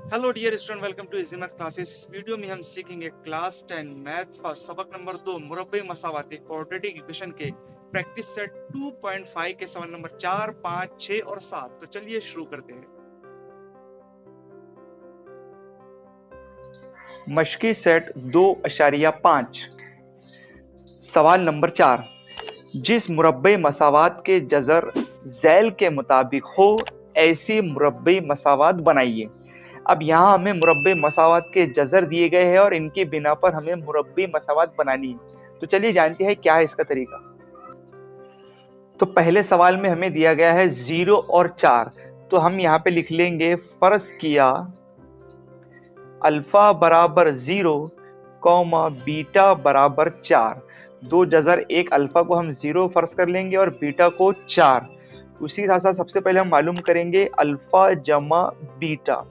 Hello dear student, welcome to easy math classes. इस video में हम सीखेंगे क्लास 10 मैथ का सबक नंबर 2 मुरब्बे मसावाती क्वाड्रेटिक इक्वेशन के प्रैक्टिस सेट 2.5 के सवाल नंबर 4, 5, 6 और 7। तो चलिए शुरू करते हैं। मशकी सेट 2.5 सवाल नंबर 4। जिस मुरब्बे मसावात के जज़र ज़ैल के मुताबिक हो ऐसी मुरब्बे मसावात बनाइए। अब यहाँ हमें मुरब्बे मसावात के जज़र दिए गए हैं और इनके बिना पर हमें मुरब्बे मसावात बनानी है। तो चलिए जानते हैं क्या है इसका तरीका। तो पहले सवाल में हमें दिया गया है 0 और 4, तो हम यहाँ पे लिख लेंगे फर्ज किया अल्फा बराबर 0 कॉमा बीटा बराबर 4। दो जजर एक अल्फा को हम 0 फर्ज कर लेंगे और बीटा को 4। उसी के साथ साथ सबसे पहले हम मालूम करेंगे अल्फा जमा बीटा।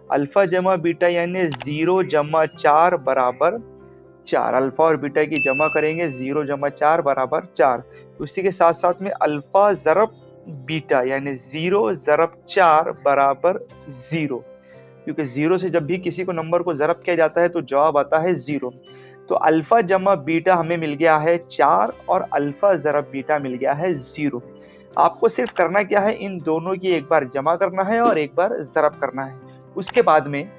अल्फा जमा बीटा यानी 0 जमा 4 बराबर 4। अल्फा और बीटा की जमा करेंगे 0 जमा 4 बराबर 4। उसी के साथ साथ में अल्फा जरब बीटा यानी 0 जरब 4 बराबर 0, क्योंकि 0 से जब भी किसी को नंबर को ज़रब किया जाता है तो जवाब आता है 0। तो अल्फा जमा बीटा हमें मिल गया है 4 और अल्फा ज़रब बीटा मिल गया है 0। आपको सिर्फ करना क्या है, इन दोनों की एक बार जमा करना है और एक बार ज़रब करना है। उसके बाद में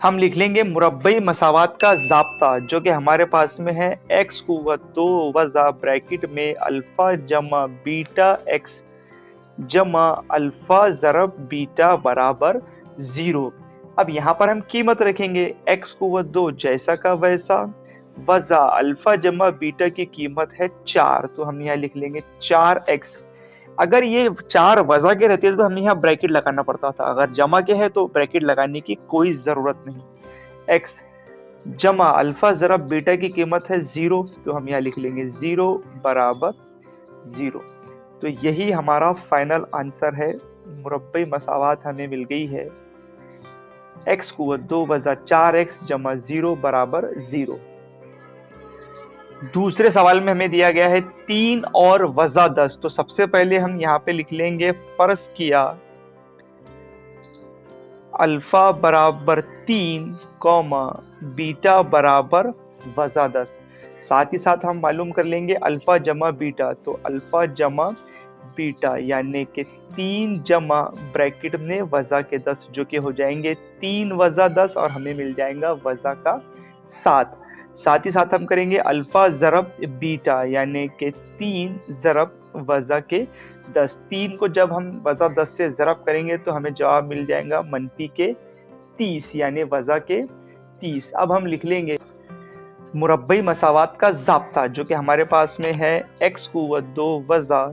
हम लिख लेंगे मुरब्बई मसावात का ज़ाब्ता, जो कि हमारे पास में है x कुव्वत 2 वज़ा ब्रैकेट में अल्फा जमा बीटा x जमा अल्फा ज़रब बीटा बराबर 0। अब यहाँ पर हम कीमत रखेंगे x कुव्वत 2 जैसा का वैसा वज़ा अल्फा जमा बीटा की कीमत है 4, तो हम यहाँ लिख लेंगे 4x। अगर ये 4 वज़ा के रहते तो हमें यहाँ ब्रैकेट लगाना पड़ता था, अगर जमा के है तो ब्रैकेट लगाने की कोई ज़रूरत नहीं। x जमा अल्फा ज़रब बीटा की कीमत है 0, तो हम यहाँ लिख लेंगे 0 बराबर 0। तो यही हमारा फाइनल आंसर है। मुरब्बई मसावात हमें मिल गई है x कुव्वत 2 वज़ा 4x जमा 0 बराबर 0। दूसरे सवाल में हमें दिया गया है 3 और वज़ा 10। तो सबसे पहले हम यहाँ पे लिख लेंगे फर्ज किया अल्फा बराबर 3 कॉमा बीटा बराबर वज़ा 10। साथ ही साथ हम मालूम कर लेंगे अल्फा जमा बीटा, तो अल्फा जमा बीटा यानी कि 3 जमा ब्रैकेट में वज़ा के 10, जो कि हो जाएंगे 3 वज़ा 10 और हमें मिल जाएगा वज़ा का 7। साथ ही साथ हम करेंगे अल्फा ज़रब बीटा यानी कि 3 ज़रब वज़ा के 10। 3 को जब हम वज़ा 10 से ज़रब करेंगे तो हमें जवाब मिल जाएगा मनफी के 30 यानी वज़ा के 30। अब हम लिख लेंगे मुरब्बई मसावात का ज़ाब्ता, जो कि हमारे पास में है x कुव्वत 2 वज़ा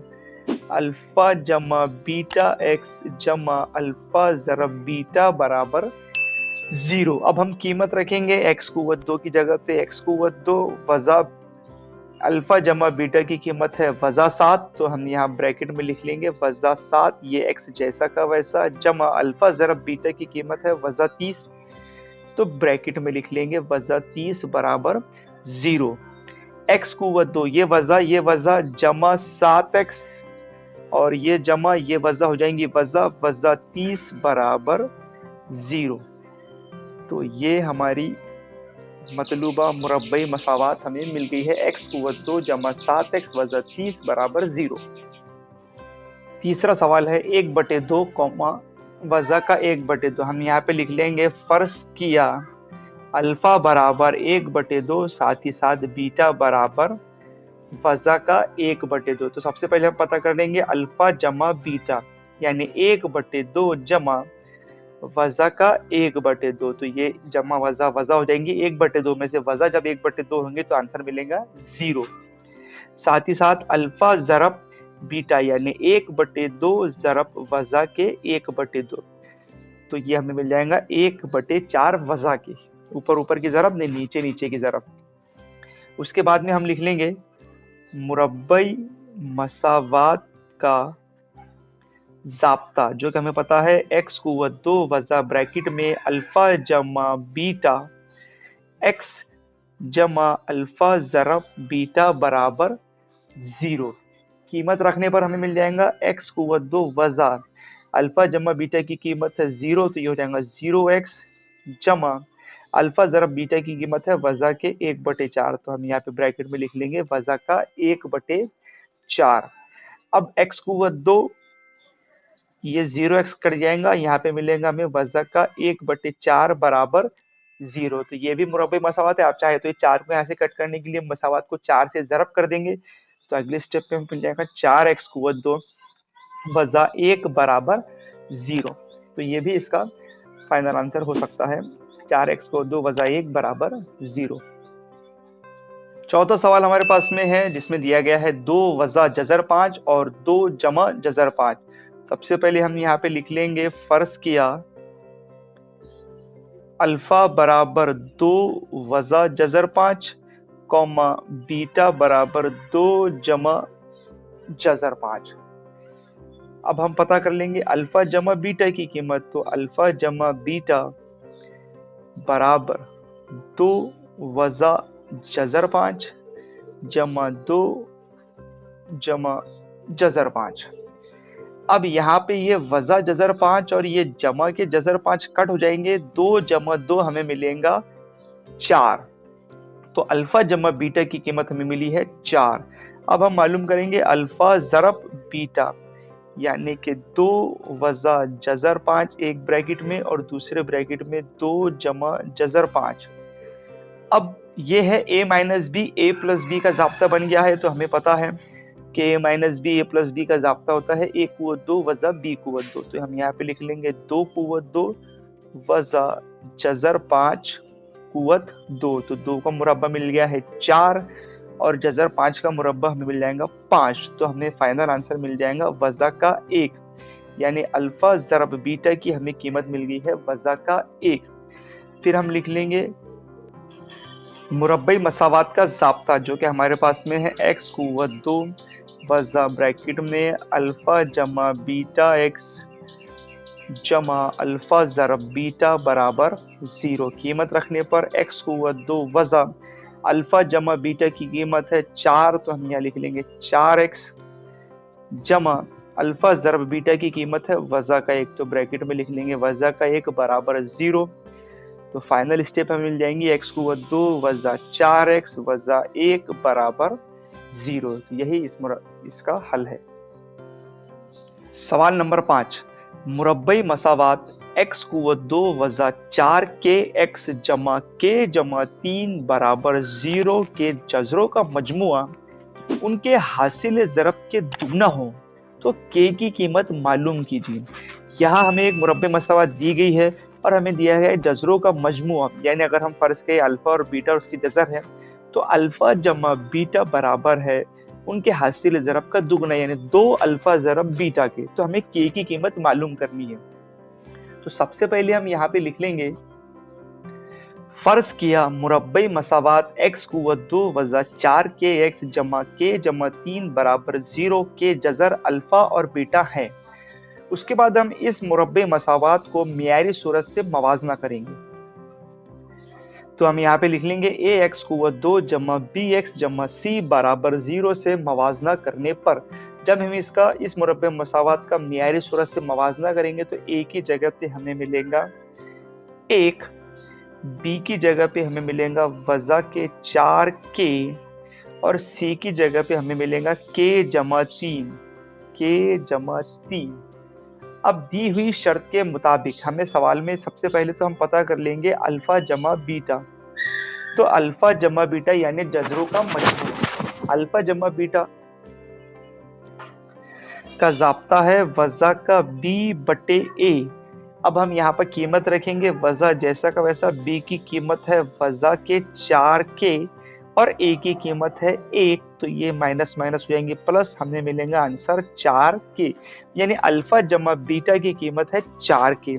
अल्फा जमा बीटा x जमा अल्फा ज़रब बीटा बराबर 0। अब हम कीमत रखेंगे x कुव्वत 2 की जगह पे x कुव्वत 2 वज़ा अल्फा जमा बीटा की कीमत है वज़ा 7, तो हम यहाँ ब्रैकेट में लिख लेंगे वज़ा 7, ये x जैसा का वैसा जमा अल्फा ज़रब बीटा की कीमत है वज़ा 30, तो ब्रैकेट में लिख लेंगे वज़ा 30 बराबर 0। x कुव्वत 2 ये वज़ा जमा 7x और ये जमा ये वज़ा हो जाएंगी वज़ा 30 बराबर 0। तो ये हमारी मतलूबा मुरब्बई मसावात हमें मिल गई है x कुव्वत 2 जमा 7x वज़ा 30 बराबर 0। तीसरा सवाल है 1/2 कॉमा वज़ा का 1/2। हम यहाँ पे लिख लेंगे फर्ज किया अल्फा बराबर 1/2, साथ ही साथ बीटा बराबर वज़ा का 1/2। तो सबसे पहले हम पता कर लेंगे अल्फा जमा बीटा यानी 1/2 जमा वज़ा का 1/2। तो ये जमा वज़ा हो जाएंगी 1/2 में से वज़ा जब 1/2 होंगे तो आंसर मिलेगा 0। साथ ही साथ अल्फा ज़रब बीटा यानी 1/2 ज़रब वज़ा के 1/2, तो ये हमें मिल जाएगा 1/4 वज़ा के। ऊपर ऊपर की ज़रब नहीं, नीचे नीचे की ज़रब। उसके बाद में हम लिख लेंगे मुरब्बई मसावात का ज़ाब्ता, जो कि हमें पता है x कुव्वत 2 वज़ा ब्रैकेट में अल्फा जमा बीटा x जमा अल्फा ज़रब बीटा बराबर 0। कीमत रखने पर हमें मिल जाएगा x कुव्वत 2 वज़ा अल्फा जमा बीटा की कीमत है 0, तो ये हो जाएगा 0x जमा अल्फा ज़रब बीटा की कीमत है वज़ा के 1/4, तो हम यहाँ पे ब्रैकेट में लिख लेंगे वज़ा का 1/4। अब x कुवत 2, ये 0x कट जाएगा, यहाँ पे मिलेगा हमें वज़ा का 1/4 बराबर 0। तो ये भी मुरब्बे मसावात है। आप चाहे तो ये 4 को यहाँ से कट करने के लिए मसावात को 4 से ज़रब कर देंगे, तो अगले स्टेप पे मिल जाएगा 4x कुवत 2 वज़ा 1 बराबर 0। तो ये भी इसका फाइनल आंसर हो सकता है, 4x को 2 वज़ा 1 बराबर 0। चौथा सवाल हमारे पास में है जिसमें दिया गया है 2 वज़ा जज़र 5 और 2 जमा जज़र 5। सबसे पहले हम यहाँ पे लिख लेंगे फर्ज किया अल्फा बराबर 2 वज़ा जज़र 5 कॉमा बीटा बराबर 2 जमा जज़र 5। अब हम पता कर लेंगे अल्फा जमा बीटा की कीमत, तो अल्फा जमा बीटा बराबर 2 वज़ा जज़र 5 जमा 2 जमा जज़र 5। अब यहाँ पे ये वज़ा जज़र 5 और ये जमा के जज़र 5 कट हो जाएंगे, 2 जमा 2 हमें मिलेगा 4। तो अल्फा जमा बीटा की कीमत हमें मिली है 4। अब हम मालूम करेंगे अल्फा ज़रब बीटा, यानी कि 2 वज़ा जज़र 5 एक ब्रैकेट में और दूसरे ब्रैकेट में 2 जमा जज़र 5। अब ये है a minus b, a plus b का ज़ाब्ता बन गया है, तो हमें पता है कि a minus b, a plus b का ज़ाब्ता होता है a कुवत 2 वज़ा b कुवत 2। तो हम यहाँ पे लिख लेंगे 2 कुवत 2 वज़ा जज़र 5 कुवत 2। तो 2 का मुरब्बा मिल गया है 4 और जज़र 5 का मुरब्बा हमें मिल जाएगा 5। तो हमें फाइनल आंसर मिल जाएगा वज़ा का 1, यानी अल्फा ज़रब बीटा की हमें कीमत मिल गई है वज़ा का 1। फिर हम लिख लेंगे मुरब्बई मसावात का ज़ाब्ता, जो कि हमारे पास में है x कुवत 2 वज़ा ब्रैकेट में अल्फ़ा जमा बीटा x जमा अल्फ़ा ज़रब बीटा बराबर 0। कीमत रखने पर x कुवत 2 वज़ा अल्फ़ा जमा बीटा की कीमत है 4, तो हम यहाँ लिख लेंगे 4x जमा अल्फ़ा ज़रब बीटा की कीमत है वज़ा का 1, तो ब्रैकेट में लिख लेंगे वज़ा का 1 बराबर 0। तो फाइनल स्टेप हमें मिल जाएंगी x कुवत 2 वज़ा 4x वज़ा 1 बराबर 0। तो यही इसका हल है। सवाल नंबर 5, मुरब्बई मसावात x कुवत 2 वज़ा 4kx जमा k जमा 3 बराबर 0 के जज़रों का मजमुआ उनके हासिल ज़रब के दुगना हो तो k की कीमत मालूम कीजिए। यहाँ हमें एक मुरब्बे मसावात दी गई है और हमें दिया है जज़रों का मजमुआ, यानी अगर हम फर्ज करें अल्फा और बीटा उसकी जज़र है, तो अल्फा जमा बीटा बराबर है उनके हासिल ज़रब का दुगना, यानी 2 अल्फा ज़रब बीटा के। तो हमें के की कीमत मालूम करनी है। तो सबसे पहले हम यहाँ पे लिख लेंगे फर्ज किया मुरब्बई मसावात x कुवत 2 वज़ा 4kx जमा k जमा 3 बराबर 0 के जज़र अल्फा और बीटा है। उसके बाद हम इस मुरब्बे मसावात को मियारी सूरत से मवाजना करेंगे। तो हम यहाँ पे लिख लेंगे ax कुवत 2 जमा bx जमा c बराबर 0 से मवाजना करने पर जब हम इस मुरब्बे मसावात का मियारी सूरत से मवाजना करेंगे तो a की जगह पे हमें मिलेगा 1, b की जगह पे हमें मिलेगा वज़ा के 4k और c की जगह पे हमें मिलेगा k जमा 3। अब दी हुई शर्त के मुताबिक हमें सवाल में सबसे पहले तो हम पता कर लेंगे अल्फा जमा बीटा। तो अल्फा जमा बीटा यानी जज़रों का मजमू, अल्फा जमा बीटा का ज़ाब्ता है वज़ा का b बटे a। अब हम यहाँ पर कीमत रखेंगे वज़ा जैसा का वैसा, b की कीमत है वज़ा के 4k और a की कीमत है 1, तो ये माइनस माइनस हो जाएंगे प्लस, हमें मिलेगा आंसर 4k, यानी अल्फा जमा बीटा की कीमत है 4k।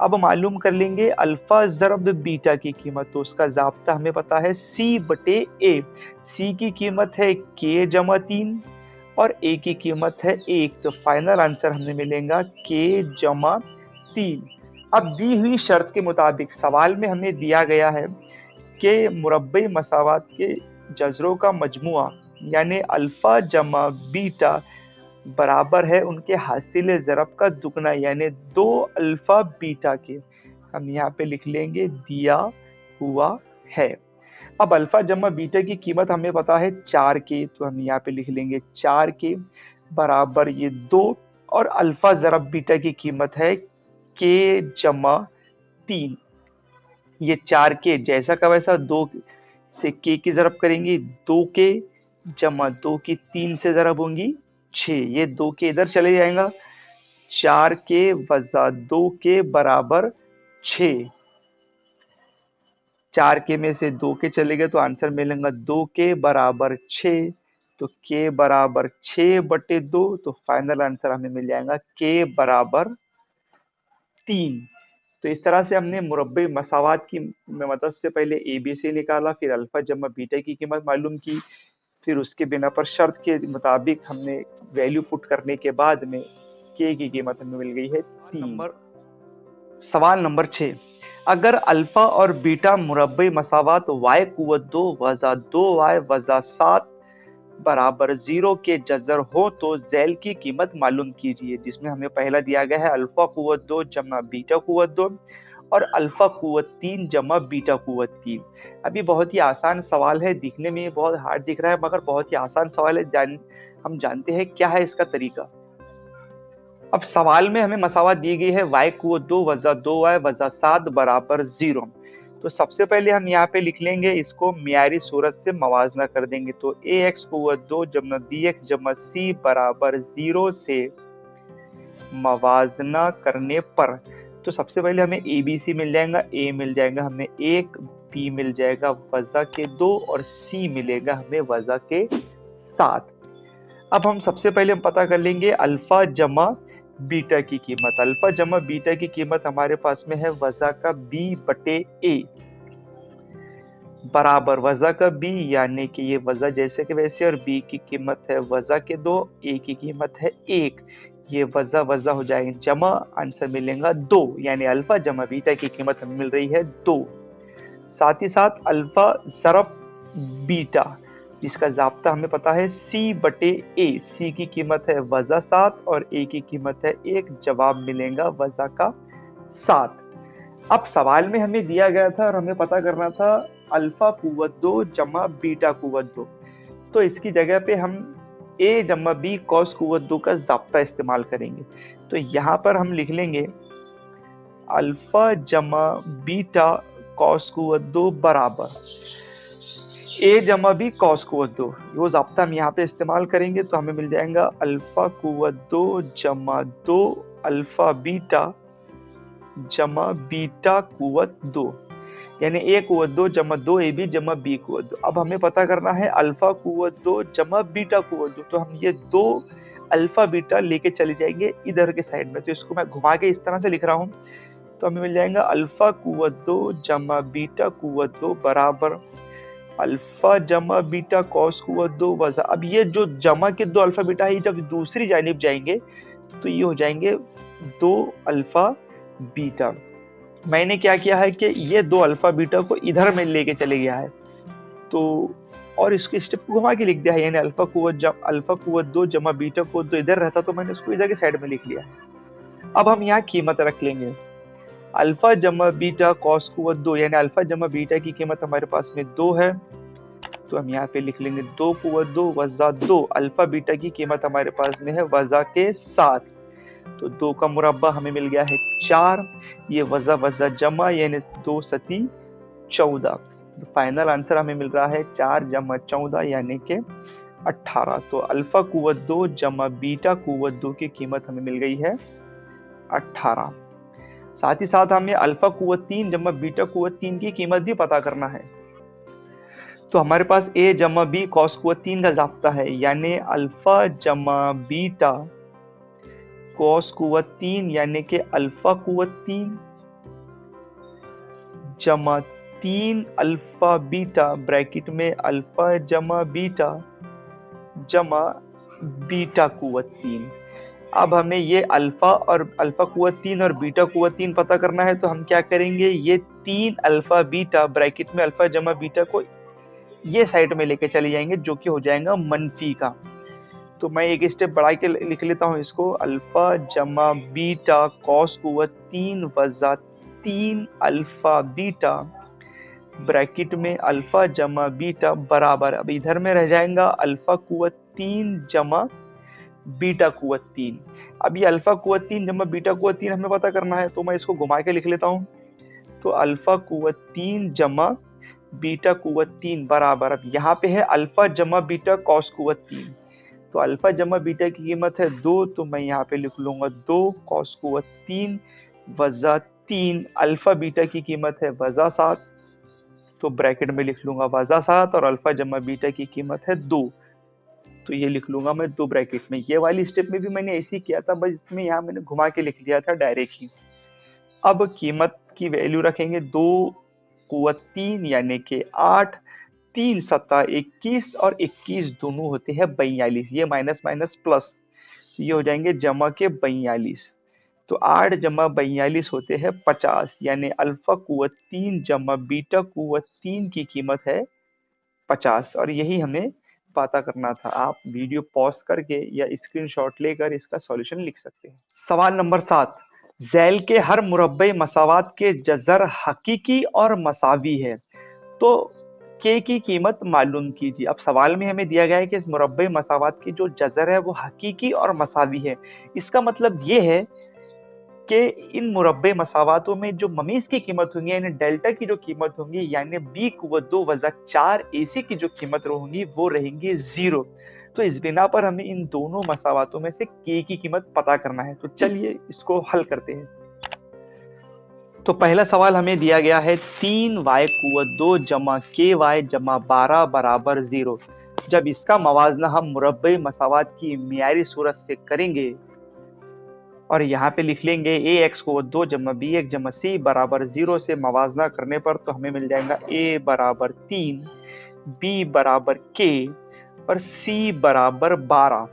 अब मालूम कर लेंगे अल्फा ज़रब बीटा की कीमत, तो उसका ज़ाब्ता हमें पता है c बटे a। c की कीमत है k जमा 3 और a की कीमत है 1, तो फाइनल आंसर हमें मिलेगा k जमा 3। अब दी हुई शर्त के मुताबिक सवाल में हमें दिया गया है के मुरब्बई मसावात के जज़रों का मजमुआ यानी अल्फा जमा बीटा बराबर है उनके हासिल ज़रब का दुगना यानी 2 अल्फा बीटा के। हम यहाँ पे लिख लेंगे दिया हुआ है। अब अल्फा जमा बीटा की कीमत हमें पता है 4 के, तो हम यहाँ पे लिख लेंगे 4 के बराबर ये 2, और अल्फा ज़रब बीटा की कीमत है के जमा 3। ये 4 के जैसा का वैसा 2 से के की ज़रब करेंगे, 2 के जमा 2 की 3 से ज़रब होंगी 6, ये 2 के इधर चले जाएगा, 4 के वजा 2 के बराबर 6। 4 के में से 2 के चले गए तो आंसर मिलेगा 2 के बराबर 6, तो के बराबर 6/2, तो फाइनल आंसर हमें मिल जाएगा के बराबर 3। तो इस तरह से हमने मुरब्बे मसावात की मदद से पहले एबीसी निकाला, फिर अल्फा जमा बीटा की कीमत मालूम की, फिर उसके बिना पर शर्त के मुताबिक हमने वैल्यू पुट करने के बाद में के की कीमत हमें मिल गई है 3। सवाल नंबर 6, अगर अल्फा और बीटा मुरब्बे मसावात y कुव्वत 2 वजा 2y वजा 7 बराबर 0 के जज़र हो तो ज़ैल की कीमत मालूम कीजिए, जिसमें हमें पहला दिया गया है अल्फा कुव्वत 2 जमा बीटा कुव्वत 2 और अल्फा कुव्वत 3 जमा बीटा कुव्वत 3। अभी बहुत ही आसान सवाल है, दिखने में बहुत हार्ड दिख रहा है मगर बहुत ही आसान सवाल है। हम जानते हैं क्या है इसका तरीका। अब सवाल में हमें मसावत दी गई है y कुव्वत 2 वजा 2y वजा 7 बराबर 0। तो सबसे पहले हम यहाँ पे लिख लेंगे, इसको मियारी सूरत से मवाजना कर देंगे, तो ax कुव्वत 2 जमा bx जमा c बराबर 0 से मवाजना करने पर, तो सबसे पहले हमें abc मिल जाएगा, a मिल जाएगा हमें 1, b मिल जाएगा वजा के 2 और c मिलेगा हमें वजा के 7। अब हम सबसे पहले हम पता कर लेंगे अल्फा जमा बीटा की कीमत। अल्फा जमा बीटा की कीमत हमारे पास में है वजा का b/a बराबर वजा का b यानी कि ये वजा जैसे कि वैसे, और b की कीमत है वजा के 2, a की कीमत है 1, ये वजा वजा हो जाएंगे जमा, आंसर मिलेगा 2, यानी अल्फा जमा बीटा की कीमत हमें मिल रही है 2। साथ ही साथ अल्फा ज़रब बीटा जिसका ज़ाब्ता हमें पता है c/a, c की कीमत है वजा 7 और a की कीमत है 1, जवाब मिलेगा वजा का 7। अब सवाल में हमें दिया गया था और हमें पता करना था अल्फा कुव्वत 2 जमा बीटा कुव्वत 2, तो इसकी जगह पे हम a जमा b कॉस कुव्वत 2 का ज़ाब्ता इस्तेमाल करेंगे। तो यहाँ पर हम लिख लेंगे अल्फा जमा बीटा कॉस कुव्वत 2 बराबर a जमा b कॉस कुव्वत 2, वो ज़ाब्ता हम यहाँ पे इस्तेमाल करेंगे, तो हमें मिल जाएगा अल्फा कुव्वत 2 जमा 2 अल्फा बीटा जमा बीटा कुव्वत 2, यानी a कुव्वत 2 जमा 2 ab जमा b कुव्वत 2। अब हमें पता करना है अल्फा कुव्वत 2 जमा बीटा कुव्वत 2, तो हम ये 2 अल्फा बीटा लेके चले जाएंगे इधर के साइड में, तो इसको मैं घुमा के इस तरह से लिख रहा हूँ, तो हमें मिल जाएगा अल्फा कुव्वत 2 जमा बीटा कुव्वत 2 बराबर अल्फा जमा बीटा कॉस कुव्वत 2 वजा, अब ये जो जमा के 2 अल्फा बीटा है जब दूसरी जानिब जाएंगे तो ये हो जाएंगे 2 अल्फा बीटा। मैंने क्या किया है कि ये 2 अल्फा बीटा को इधर में लेके चले गया है, तो और इसको स्टेप को घुमा के लिख दिया है, यानी अल्फा कुव्वत 2 जमा बीटा कुव्वत 2 इधर रहता तो मैंने उसको इधर के साइड में लिख लिया। अब हम यहाँ कीमत रख लेंगे अल्फा जमा बीटा कॉस कुव्वत 2, यानी अल्फा जमा बीटा की कीमत हमारे पास में 2 है, तो हम यहाँ पे लिख लेंगे 2 कुव्वत 2 वजा 2, अल्फा बीटा की कीमत हमारे पास में है वजा के 7, तो 2 का मुरब्बा हमें मिल गया है 4, ये वजा वजा जमा यानी 2 सती 14, तो फाइनल आंसर हमें मिल रहा है 4 जमा 14 यानी कि 18। तो अल्फा कुव्वत 2 जमा बीटा कुव्वत 2 की कीमत हमें मिल गई है 18। साथ ही साथ हमें अल्फा कुव्वत 3 जमा बीटा कुव्वत 3 की कीमत भी पता करना है, तो हमारे पास a जमा b कॉस कुव्वत 3 का ज़ाब्ता है, यानी अल्फा जमा बीटा कॉस कुव्वत 3 यानी कि अल्फा कुव्वत 3 जमा 3 अल्फा बीटा ब्रैकेट में अल्फा जमा बीटा जमा बीटा कुव्वत 3। अब हमें ये अल्फा कुव्वत 3 और बीटा कुव्वत 3 पता करना है, तो हम क्या करेंगे, ये 3 अल्फा बीटा ब्रैकेट में अल्फा जमा बीटा को ये साइड में लेके चले जाएंगे, जो कि हो जाएगा मनफी का, तो मैं एक स्टेप बढ़ा के लिख लेता हूँ इसको, अल्फा जमा बीटा कॉस कुवत 3 वजा 3 अल्फा बीटा ब्रैकेट में अल्फा जमा बीटा बराबर, अब इधर में रह जाएगा अल्फा कुवत 3 जमा बीटा कुवत 3। अब ये अल्फा कुवत 3 जमा बीटा कुवत 3 हमें पता करना है, तो मैं इसको घुमा के लिख लेता हूँ। तो अल्फा कुवत 3 जमा बीटा कुवत 3 बराबर, अब यहाँ पे है अल्फा जमा बीटा कॉस कुवत 3, तो अल्फा जमा बीटा की कीमत है 2, तो मैं यहाँ पे लिख लूंगा 2 कॉस कुवत 3 वजा 3 अल्फा बीटा की कीमत है वजा 7, तो ब्रैकेट में लिख लूंगा वजा 7 और अल्फा जमा बीटा की कीमत है 2, तो ये लिख लूंगा मैं 2 ब्रैकेट में। ये वाली स्टेप में भी मैंने ऐसे ही किया था, बस इसमें यहाँ मैंने घुमा के लिख लिया था डायरेक्ट ही। अब कीमत की वैल्यू रखेंगे 2 कुवत 3 यानी कि 8, 3 सत्ता 21 और 21 दोनों होते हैं 42, ये माइनस माइनस प्लस, ये हो जाएंगे जमा के 42, तो 8 जमा 42 होते हैं 50, यानी अल्फा कुवत 3 जमा बीटा कुवत 3 की कीमत है 50, और यही हमें पता करना था। आप वीडियो पॉज करके या स्क्रीनशॉट लेकर इसका सॉल्यूशन लिख सकते हैं। सवाल नंबर 7, झैल के हर मुरब्बे मसावात के जज़र हकीकी और मसावी है, तो के की कीमत मालूम कीजिए। अब सवाल में हमें दिया गया है कि इस मुरब्बे मसावात की जो जज़र है वो हकीकी और मसावी है। इसका मतलब ये है कि इन मुरब्बे मसावातों में जो ममीज की कीमत होंगी यानी डेल्टा की जो कीमत होंगी यानी बी कुवत 2 वजा 4 एसी की जो कीमत होंगी वो रहेंगी 0। तो इस बिना पर हमें इन दोनों मसावातों में से के की कीमत पता करना है, तो चलिए इसको हल करते हैं। तो पहला सवाल हमें दिया गया है 3y कुवत 2 जमा के वाई जमा 12 बराबर 0। जब इसका मवाजना हम मुरब्बे मसावात की मियारी सूरत से करेंगे और यहाँ पे लिख लेंगे ए एक्स को 2 जमा बी एक जमा सी बराबर 0 से मवाजना करने पर तो हमें मिल जाएगा ए बराबर 3, बी बराबर के और सी बराबर 12।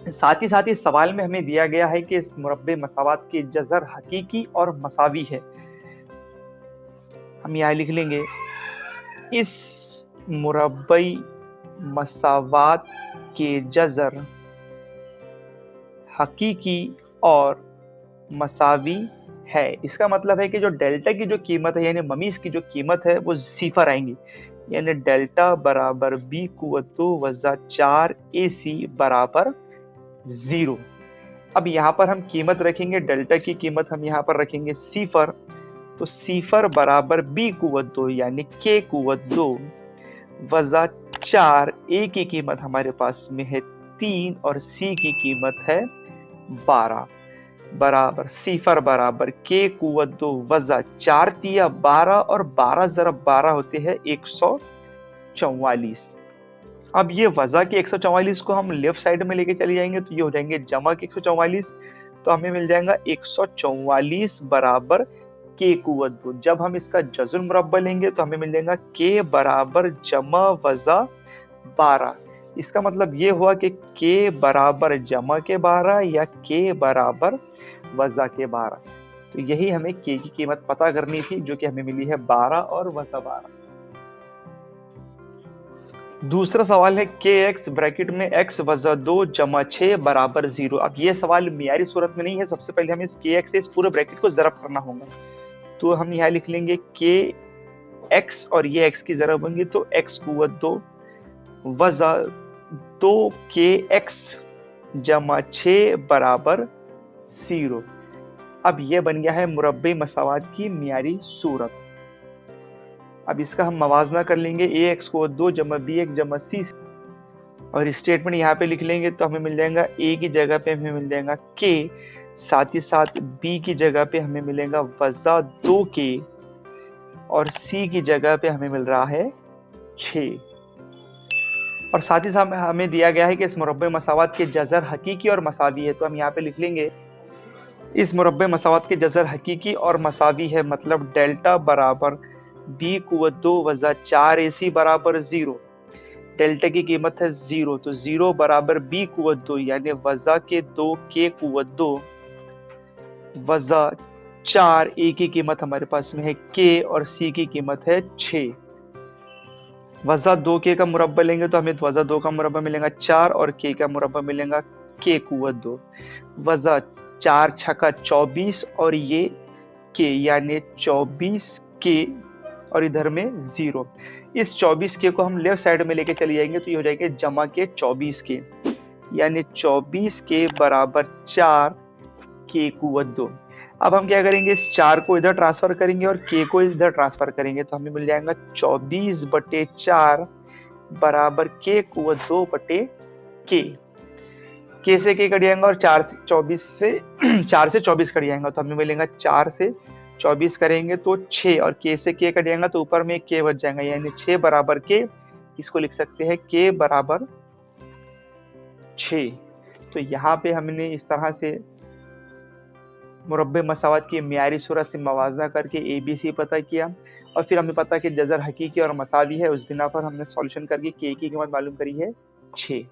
साथ ही इस सवाल में हमें दिया गया है कि इस मुरब्बे मसावात की जज़र हकीकी और मसावी है। हम यहाँ लिख लेंगे इस मुरब्बे मसावात के जज़र हकीकी और मसावी है। इसका मतलब है कि जो डेल्टा की जो कीमत है यानी ममीज की जो कीमत है वो सिफर आएंगी, यानी डेल्टा बराबर बी कुवत 2 वजा 4 AC बराबर 0। अब यहाँ पर हम कीमत रखेंगे, डेल्टा की कीमत हम यहाँ पर रखेंगे सिफर, तो सिफर बराबर बी कुवत 2 यानी के कुवत 2 वजा 4, ए की कीमत हमारे पास में है 3 और सी की कीमत है 12 बराबर सिफर बराबर के कुवत 2 वजा 4 तिया 12 और 12 ज़रब 12 होते हैं 144। अब ये वजा के 144 को हम लेफ्ट साइड में लेके चले जाएंगे तो ये हो जाएंगे जमा के 144, तो हमें मिल जाएगा 144 बराबर के कुवत 2। जब हम इसका जज़र मुरब्बा लेंगे तो हमें मिल जाएगा के बराबर जमा वजा 12। इसका मतलब ये हुआ कि के बराबर जमा के 12 या के बराबर वजा के 12। तो यही हमें के की कीमत पता करनी थी जो कि हमें मिली है 12 और वजा 12। दूसरा सवाल है के एक्स ब्रैकेट में x वजा 2 जमा 6 बराबर 0। अब ये सवाल मियारी सूरत में नहीं है, सबसे पहले हमें इस के एक्स से इस पूरे ब्रैकेट को ज़रब करना होगा। तो हम यहाँ लिख लेंगे के एक्स और ये x की ज़रब होंगी तो x कुवत 2 वजा 2 के एक्स जमा 6 बराबर 0। अब यह बन गया है मुरब्बे मसावात की मियारी सूरत। अब इसका हम मवाजना कर लेंगे ए एक्स को 2 जमा बी एक जमा सी से, और स्टेटमेंट यहाँ पे लिख लेंगे तो हमें मिल जाएगा ए की जगह पे हमें मिल जाएगा के, साथ ही साथ बी की जगह पे हमें मिलेगा वजा 2 के और सी की जगह पे हमें मिल रहा है 6। और साथ ही साथ हमें दिया गया है कि इस मुरब्बे मसावात के जज़र हकीकी और मसावी है, तो हम यहाँ पे लिख लेंगे इस मुरब्बे मसावात के जज़र हकीकी और मसावी है, मतलब डेल्टा बराबर बी कुवत 2 वजा 4 AC बराबर 0। डेल्टा की कीमत है 0, तो 0 बराबर बी कुवत 2 यानी वजा के 2 के कुवत 2 वजा 4 ए की कीमत हमारे पास में है के और सी की कीमत है 6। वज़ा 2k का मुरब्बा लेंगे तो हमें वज़ा 2 का मुरब्बा मिलेगा 4 और k का मुरब्बा मिलेगा k कुवत 2। वज़ा 4 छका 24 और ये k यानी 24k और इधर में 0। इस 24k को हम लेफ्ट साइड में लेके चले जाएंगे तो ये हो जाएगा जमा के 24k यानी 24k बराबर 4 k कुवत 2। अब हम क्या करेंगे, इस 4 को इधर ट्रांसफर करेंगे और k को इधर ट्रांसफर करेंगे तो हमें मिल जाएगा 24/4 बराबर k कुवत 2/k। k से k कट जाएगा और 4 से 24 से 4 से 24 कट जाएगा तो हमें मिलेगा 4 से 24 करेंगे तो 6 और k से k कट जाएगा तो ऊपर में k बच जाएगा यानी 6 बराबर k। इसको लिख सकते हैं k बराबर 6। तो यहाँ पे हमने इस तरह से मुरब्बे मसावत की मियारी सूरत से मवाजना करके ABC पता किया और फिर हमें पता कि जज़र हकीकी और मसावी है, उस बिना पर हमने सॉल्यूशन करके k की कीमत मालूम करी है 6।